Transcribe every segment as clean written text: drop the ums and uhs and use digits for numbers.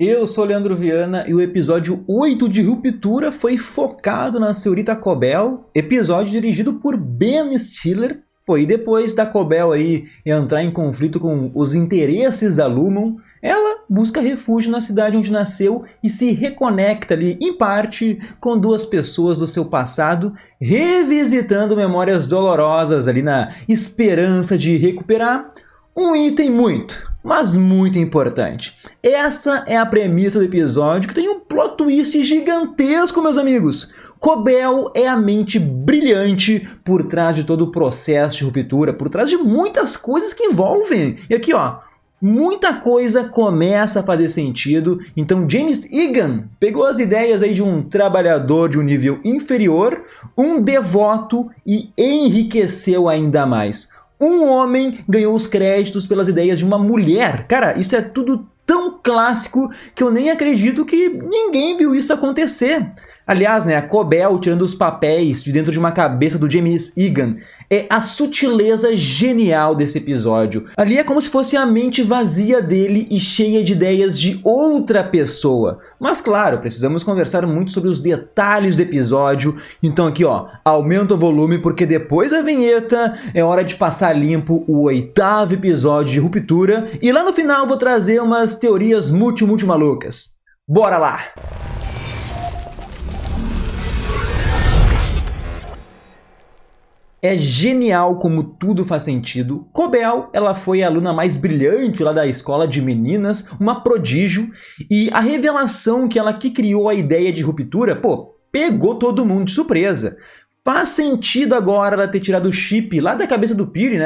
Eu sou Leandro Viana e o episódio 8 de Ruptura foi focado na senhorita Cobell, episódio dirigido por Ben Stiller. E depois da Cobell aí entrar em conflito com os interesses da Lumon, ela busca refúgio na cidade onde nasceu e se reconecta ali, em parte, com duas pessoas do seu passado, revisitando memórias dolorosas ali na esperança de recuperar um item mas muito importante. Essa é a premissa do episódio, que tem um plot twist gigantesco, meus amigos. Cobell é a mente brilhante por trás de todo o processo de ruptura, por trás de muitas coisas que envolvem. E aqui, ó, muita coisa começa a fazer sentido. Então James Egan pegou as ideias aí de um trabalhador de um nível inferior, um devoto, e enriqueceu ainda mais. Um homem ganhou os créditos pelas ideias de uma mulher. Cara, isso é tudo tão clássico que eu nem acredito que ninguém viu isso acontecer. Aliás, a Cobell tirando os papéis de dentro de uma cabeça do James Egan é a sutileza genial desse episódio. Ali é como se fosse a mente vazia dele e cheia de ideias de outra pessoa. Mas claro, precisamos conversar muito sobre os detalhes do episódio. Então aqui, ó, aumenta o volume porque depois da vinheta é hora de passar limpo o 8º episódio de Ruptura. E lá no final vou trazer umas teorias muito malucas. Bora lá! É genial como tudo faz sentido. Cobell, ela foi a aluna mais brilhante lá da escola de meninas, uma prodígio, e a revelação que ela que criou a ideia de ruptura, pegou todo mundo de surpresa. Faz sentido agora ela ter tirado o chip lá da cabeça do Peary,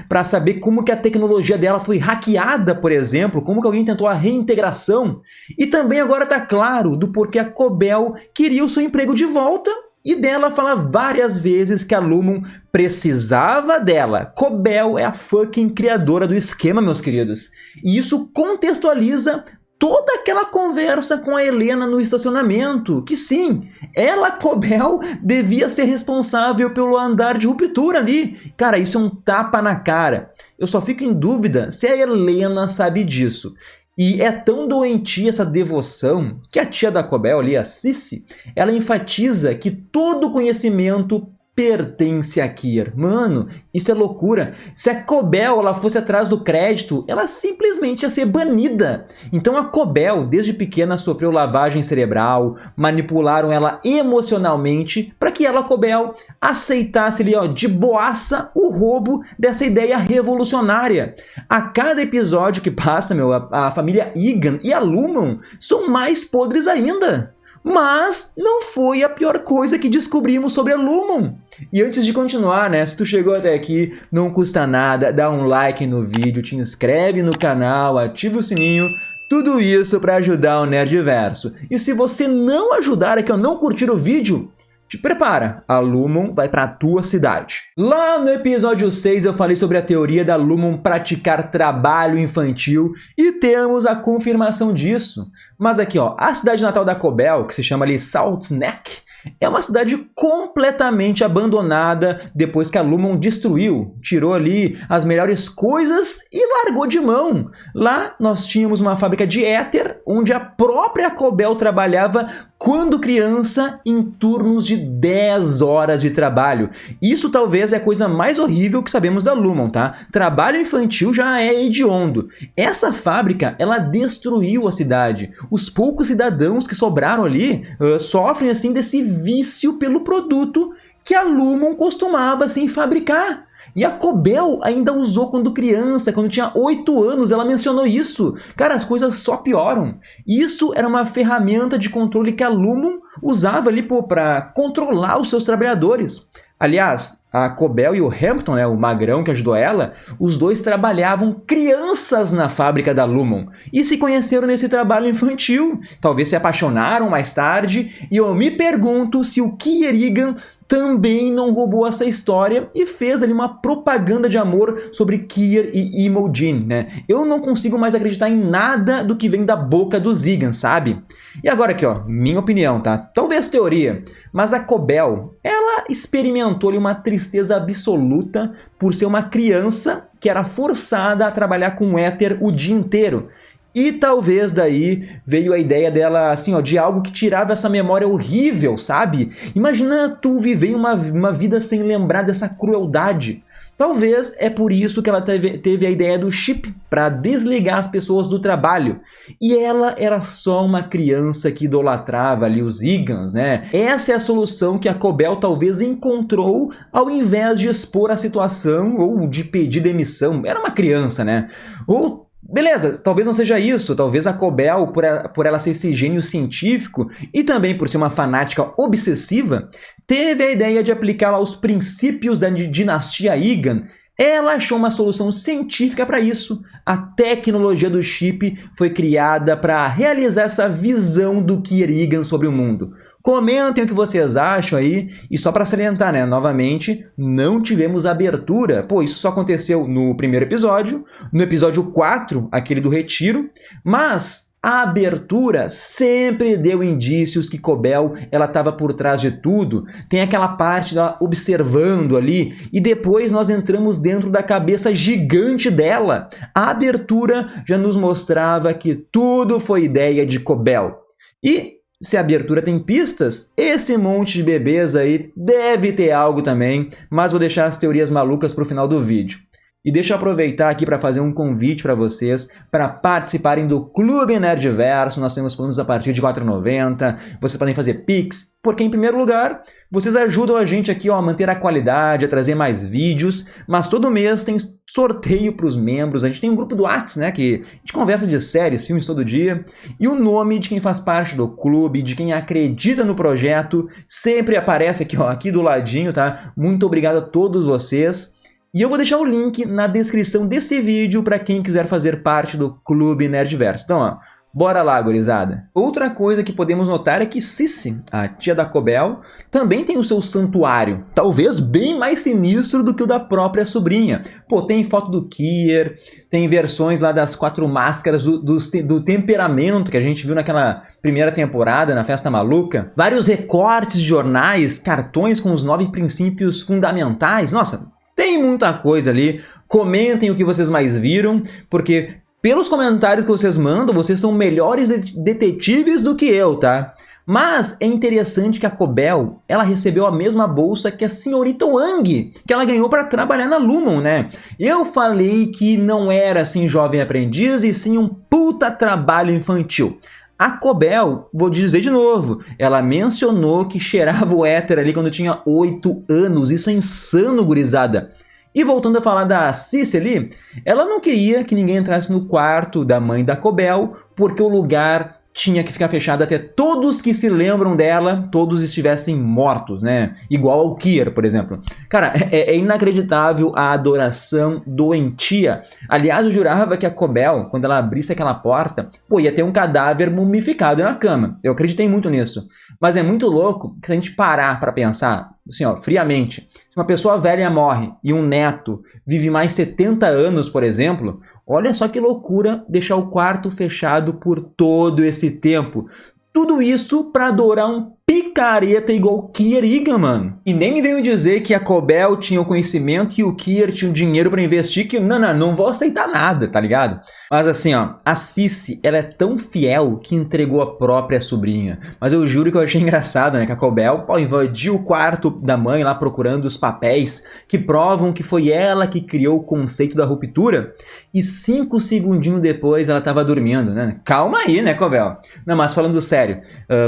para saber como que a tecnologia dela foi hackeada, por exemplo, como que alguém tentou a reintegração. E também agora tá claro do porquê a Cobell queria o seu emprego de volta, e dela fala várias vezes que a Lumon precisava dela. Cobell é a fucking criadora do esquema, meus queridos. E isso contextualiza toda aquela conversa com a Helena no estacionamento. Que sim, ela, Cobell, devia ser responsável pelo andar de ruptura ali. Cara, isso é um tapa na cara. Eu só fico em dúvida se a Helena sabe disso. E é tão doentia essa devoção que a tia da Cobell ali, a Cissy, ela enfatiza que todo conhecimento pertence a Kier. Mano, isso é loucura. Se a Cobell ela fosse atrás do crédito, ela simplesmente ia ser banida. Então a Cobell, desde pequena, sofreu lavagem cerebral, manipularam ela emocionalmente para que ela, Cobell, aceitasse ali, ó, de boaça o roubo dessa ideia revolucionária. A cada episódio que passa, a família Egan e a Lumon são mais podres ainda. Mas não foi a pior coisa que descobrimos sobre a Lumon. E antes de continuar, se tu chegou até aqui, não custa nada, dá um like no vídeo, te inscreve no canal, ativa o sininho, tudo isso para ajudar o Nerdverso. E se você não ajudar aqui, não curtir o vídeo, te prepara, a Lumon vai para a tua cidade. Lá no episódio 6 eu falei sobre a teoria da Lumon praticar trabalho infantil e temos a confirmação disso. Mas aqui, ó, a cidade natal da Cobell, que se chama ali Salt Neck, é uma cidade completamente abandonada depois que a Lumon destruiu, tirou ali as melhores coisas e largou de mão. Lá nós tínhamos uma fábrica de éter, onde a própria Cobell trabalhava quando criança em turnos de 10 horas de trabalho. Isso talvez é a coisa mais horrível que sabemos da Lumon, tá? Trabalho infantil já é hediondo. Essa fábrica, ela destruiu a cidade. Os poucos cidadãos que sobraram ali sofrem assim desse vício pelo produto que a Lumon costumava assim fabricar. E a Cobell ainda usou quando criança, quando tinha 8 anos, ela mencionou isso. Cara, as coisas só pioram. Isso era uma ferramenta de controle que a Lumon usava ali para controlar os seus trabalhadores. Aliás, a Cobell e o Hampton, o magrão que ajudou ela, os dois trabalhavam crianças na fábrica da Lumon e se conheceram nesse trabalho infantil. Talvez se apaixonaram mais tarde e eu me pergunto se o Kier Egan também não roubou essa história e fez ali uma propaganda de amor sobre Kier e Imogen, Eu não consigo mais acreditar em nada do que vem da boca dos Egan, sabe? E agora aqui, ó, minha opinião, tá? Talvez teoria, mas a Cobell, ela experimentou ali uma tristeza absoluta por ser uma criança que era forçada a trabalhar com éter o dia inteiro. E talvez daí veio a ideia dela, assim, ó, de algo que tirava essa memória horrível, sabe? Imagina tu viver uma vida sem lembrar dessa crueldade. Talvez é por isso que ela teve a ideia do chip, para desligar as pessoas do trabalho. E ela era só uma criança que idolatrava ali os Egans, né? Essa é a solução que a Cobell talvez encontrou ao invés de expor a situação ou de pedir demissão. Era uma criança, né? Ou beleza, talvez não seja isso, talvez a Cobell, por ela ser esse gênio científico e também por ser uma fanática obsessiva, teve a ideia de aplicar lá os princípios da dinastia Egan. Ela achou uma solução científica para isso. A tecnologia do chip foi criada para realizar essa visão do Kier Egan sobre o mundo. Comentem o que vocês acham aí. E só para salientar, né? Novamente, não tivemos abertura. Pô, isso só aconteceu no primeiro episódio, no episódio 4, aquele do retiro. Mas a abertura sempre deu indícios que Cobell ela estava por trás de tudo. Tem aquela parte dela observando ali e depois nós entramos dentro da cabeça gigante dela. A abertura já nos mostrava que tudo foi ideia de Cobell. E se a abertura tem pistas, esse monte de bebês aí deve ter algo também, mas vou deixar as teorias malucas para o final do vídeo. E deixa eu aproveitar aqui para fazer um convite para vocês para participarem do Clube Nerdverso. Nós temos planos a partir de R$ 4,90. Vocês podem fazer Pix, porque em primeiro lugar, vocês ajudam a gente aqui ó, a manter a qualidade, a trazer mais vídeos, mas todo mês tem sorteio para os membros. A gente tem um grupo do WhatsApp, né, que a gente conversa de séries, filmes todo dia, e o nome de quem faz parte do clube, de quem acredita no projeto, sempre aparece aqui, ó, aqui do ladinho, tá? Muito obrigado a todos vocês. E eu vou deixar o link na descrição desse vídeo para quem quiser fazer parte do Clube Nerdverso. Então, ó, bora lá, gurizada. Outra coisa que podemos notar é que Sissi, a tia da Cobell, também tem o seu santuário. Talvez bem mais sinistro do que o da própria sobrinha. Pô, tem foto do Kier, tem versões lá das 4 máscaras do temperamento que a gente viu naquela primeira temporada, na Festa Maluca. Vários recortes de jornais, cartões com os 9 princípios fundamentais. Nossa, tem muita coisa ali. Comentem o que vocês mais viram, porque pelos comentários que vocês mandam, vocês são melhores detetives do que eu, tá? Mas é interessante que a Cobell, ela recebeu a mesma bolsa que a senhorita Wang, que ela ganhou para trabalhar na Lumon, né? Eu falei que não era assim jovem aprendiz, e sim um puta trabalho infantil. A Cobell, vou dizer de novo, ela mencionou que cheirava o éter ali quando tinha 8 anos. Isso é insano, gurizada. E voltando a falar da Sissi ali, ela não queria que ninguém entrasse no quarto da mãe da Cobell, porque o lugar tinha que ficar fechado até todos que se lembram dela, todos estivessem mortos, né? Igual ao Kier, por exemplo. Cara, é inacreditável a adoração doentia. Aliás, eu jurava que a Cobell, quando ela abrisse aquela porta, pô, ia ter um cadáver mumificado na cama. Eu acreditei muito nisso. Mas é muito louco que se a gente parar pra pensar, assim, ó, friamente, se uma pessoa velha morre e um neto vive mais 70 anos, por exemplo, olha só que loucura deixar o quarto fechado por todo esse tempo. Tudo isso pra adorar um picareta igual Kier Egan, mano. E nem me venham dizer que a Cobell tinha o conhecimento e o Kier tinha o dinheiro pra investir, que não vou aceitar nada, tá ligado? Mas assim, ó, a Sissi, ela é tão fiel que entregou a própria sobrinha. Mas eu juro que eu achei engraçado, né, que a Cobell, pô, invadiu o quarto da mãe lá procurando os papéis que provam que foi ela que criou o conceito da ruptura, e 5 segundinhos depois ela tava dormindo, né? Calma aí, né, Cobell? Não, mas falando sério,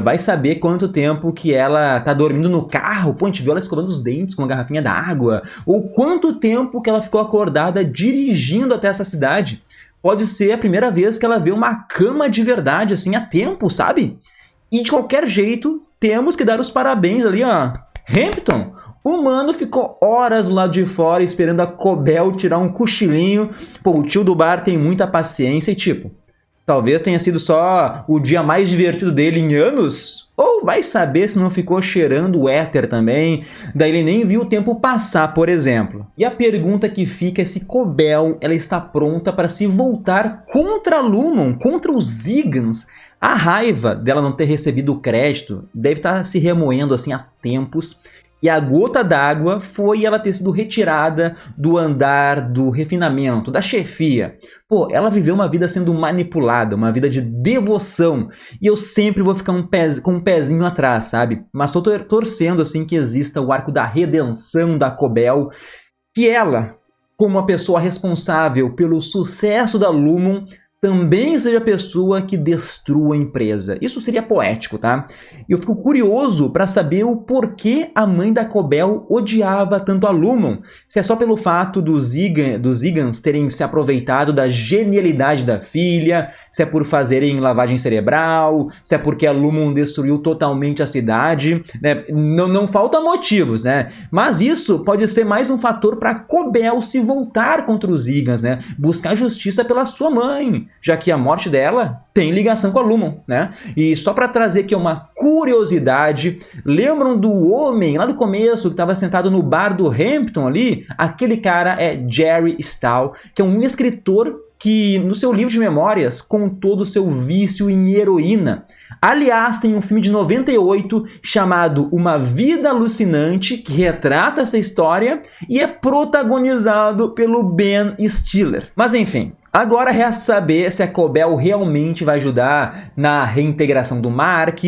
vai saber quanto tempo que ela tá dormindo no carro, pô, a gente viu ela escovando os dentes com uma garrafinha d'água, ou quanto tempo que ela ficou acordada dirigindo até essa cidade. Pode ser a primeira vez que ela vê uma cama de verdade, assim, há tempo, sabe? E de qualquer jeito, temos que dar os parabéns ali, ó. Hampton, o mano ficou horas do lado de fora esperando a Cobell tirar um cochilinho. Pô, o tio do bar tem muita paciência e tipo, talvez tenha sido só o dia mais divertido dele em anos. Ou vai saber se não ficou cheirando o éter também. Daí ele nem viu o tempo passar, por exemplo. E a pergunta que fica é se Cobell ela está pronta para se voltar contra a Lumon, contra os Egans. A raiva dela não ter recebido o crédito deve estar se remoendo assim há tempos. E a gota d'água foi ela ter sido retirada do andar do refinamento, da chefia. Pô, ela viveu uma vida sendo manipulada, uma vida de devoção. E eu sempre vou ficar com um pezinho atrás, sabe? Mas tô torcendo, assim, que exista o arco da redenção da Cobell. Que ela, como a pessoa responsável pelo sucesso da Lumon, também seja a pessoa que destrua a empresa. Isso seria poético, tá? Eu fico curioso para saber o porquê a mãe da Cobell odiava tanto a Lumon. Se é só pelo fato dos Igans terem se aproveitado da genialidade da filha, se é por fazerem lavagem cerebral, se é porque a Lumon destruiu totalmente a cidade, né? Não faltam motivos, né? Mas isso pode ser mais um fator para Cobell se voltar contra os Igans, né? Buscar justiça pela sua mãe, já que a morte dela tem ligação com a Lumon, né? E só para trazer aqui uma curiosidade, lembram do homem lá do começo que estava sentado no bar do Hampton ali? Aquele cara é Jerry Stahl, que é um escritor que no seu livro de memórias contou do seu vício em heroína. Aliás, tem um filme de 98 chamado Uma Vida Alucinante, que retrata essa história e é protagonizado pelo Ben Stiller. Mas enfim, agora resta saber se a Cobell realmente vai ajudar na reintegração do Mark.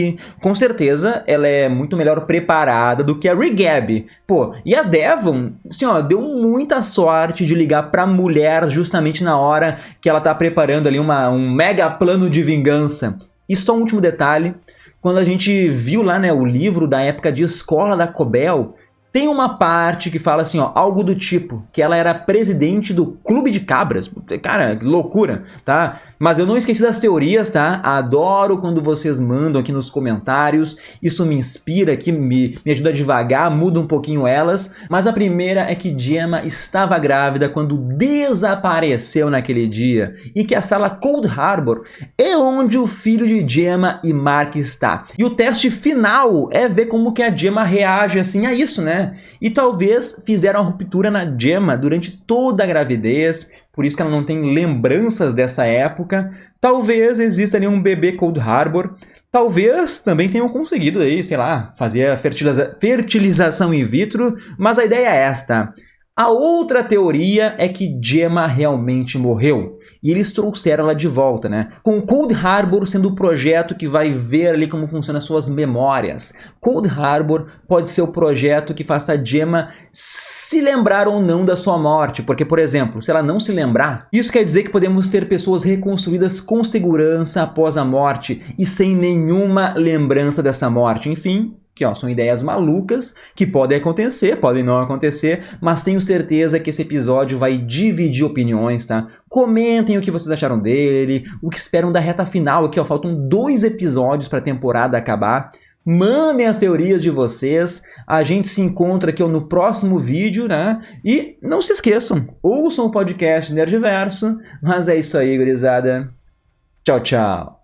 Com certeza, ela é muito melhor preparada do que a Rigab. Pô, e a Devon, assim, ó, deu muita sorte de ligar pra mulher justamente na hora que ela tá preparando ali um mega plano de vingança. E só um último detalhe, quando a gente viu lá, né, o livro da época de escola da Cobell, tem uma parte que fala assim, ó, algo do tipo, que ela era presidente do Clube de Cabras. Cara, que loucura, tá? Mas eu não esqueci das teorias, tá? Adoro quando vocês mandam aqui nos comentários. Isso me inspira aqui, me ajuda a devagar, muda um pouquinho elas. Mas a primeira é que Gemma estava grávida quando desapareceu naquele dia. E que a sala Cold Harbor é onde o filho de Gemma e Mark está. E o teste final é ver como que a Gemma reage assim a isso, né? E talvez fizeram a ruptura na Gemma durante toda a gravidez, por isso que ela não tem lembranças dessa época. Talvez exista ali um bebê Cold Harbor. Talvez também tenham conseguido aí, sei lá, fazer a fertilização in vitro, mas a ideia é esta. A outra teoria é que Gemma realmente morreu. E eles trouxeram ela de volta, né? Com o Cold Harbor sendo o projeto que vai ver ali como funcionam as suas memórias. Cold Harbor pode ser o projeto que faça a Gemma se lembrar ou não da sua morte. Porque, por exemplo, se ela não se lembrar, isso quer dizer que podemos ter pessoas reconstruídas com segurança após a morte e sem nenhuma lembrança dessa morte. Enfim, que ó, são ideias malucas que podem acontecer, podem não acontecer, mas tenho certeza que esse episódio vai dividir opiniões, tá? Comentem o que vocês acharam dele, o que esperam da reta final aqui, ó, faltam 2 episódios para a temporada acabar. Mandem as teorias de vocês, a gente se encontra aqui ó, no próximo vídeo, né? E não se esqueçam, ouçam o podcast Nerdverso, mas é isso aí, gurizada. Tchau, tchau.